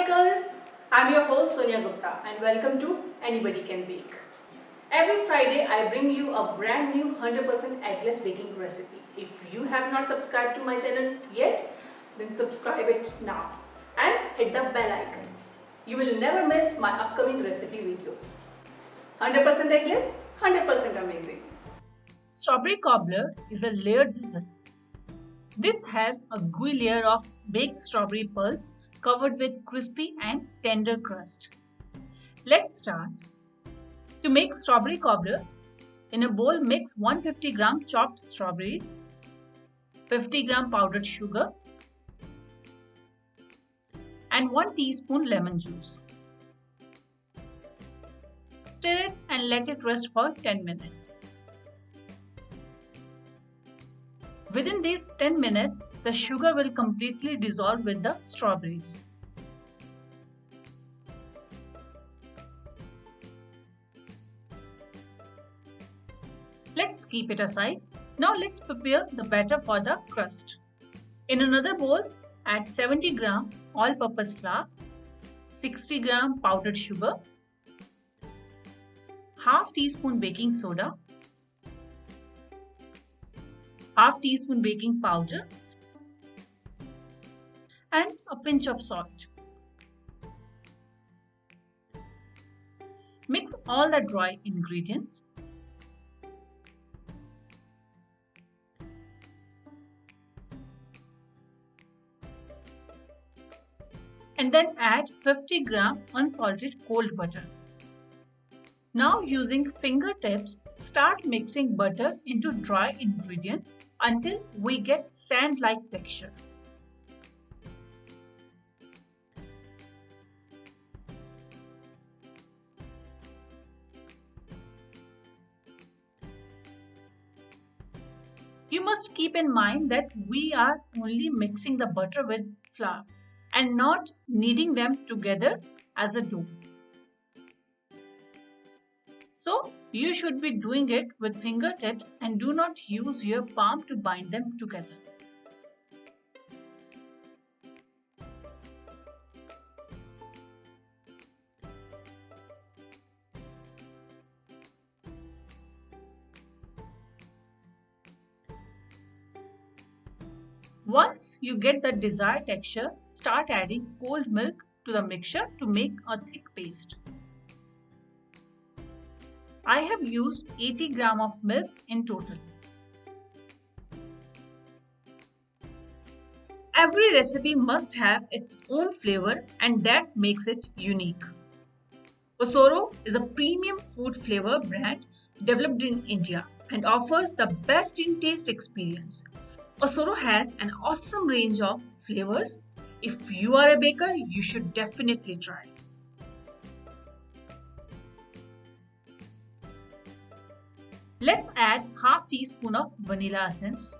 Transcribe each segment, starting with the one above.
bakers, I'm your host Sonia Gupta and welcome to Anybody Can Bake. Every Friday I bring you a brand new 100% eggless baking recipe. If you have not subscribed to my channel yet, then subscribe it now and hit the bell icon. You will never miss my upcoming recipe videos. 100% eggless, 100% amazing. Strawberry cobbler is a layered dessert. This has a gooey layer of baked strawberry pulp covered with crispy and tender crust. Let's start. To make strawberry cobbler, in a bowl mix 150 gram chopped strawberries, 50 gram powdered sugar, and 1 teaspoon lemon juice. Stir it and let it rest for 10 minutes. Within these 10 minutes, the sugar will completely dissolve with the strawberries. Let's keep it aside. Now let's prepare the batter for the crust. In another bowl, add 70 gram all-purpose flour, 60 gram powdered sugar, half teaspoon baking soda, half teaspoon baking powder, and a pinch of salt. Mix all the dry ingredients. And then add 50 gram unsalted cold butter. Now using fingertips, start mixing butter into dry ingredients until we get sand-like texture. You must keep in mind that we are only mixing the butter with flour and not kneading them together as a dough. So, you should be doing it with fingertips and do not use your palm to bind them together. Once you get the desired texture, start adding cold milk to the mixture to make a thick paste. I have used 80 gram of milk in total. Every recipe must have its own flavor and that makes it unique. Osoro is a premium food flavor brand developed in India and offers the best in taste experience. Osoro has an awesome range of flavors. If you are a baker, you should definitely try. Let's add half teaspoon of vanilla essence.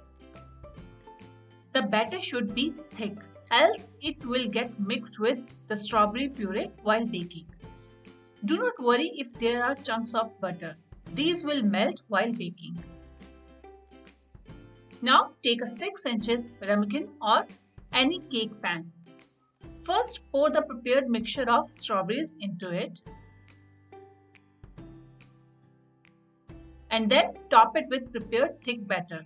The batter should be thick, else it will get mixed with the strawberry puree while baking. Do not worry if there are chunks of butter. These will melt while baking. Now take a 6 inches ramekin or any cake pan. First pour the prepared mixture of strawberries into it. And then top it with prepared thick batter.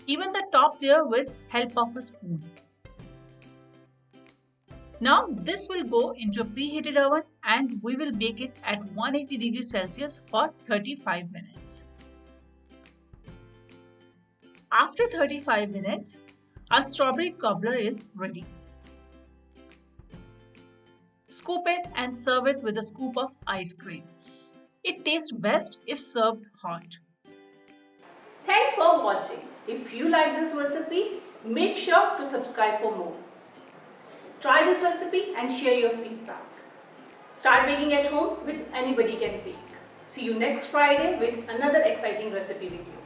Even the top layer with help of a spoon. Now this will go into a preheated oven and we will bake it at 180 degrees Celsius for 35 minutes. After 35 minutes, our strawberry cobbler is ready. Scoop it and serve it with a scoop of ice cream. It tastes best if served hot. Thanks for watching. If you like this recipe, make sure to subscribe for more. Try this recipe and share your feedback. Start baking at home with Anybody Can Bake. See you next Friday with another exciting recipe video.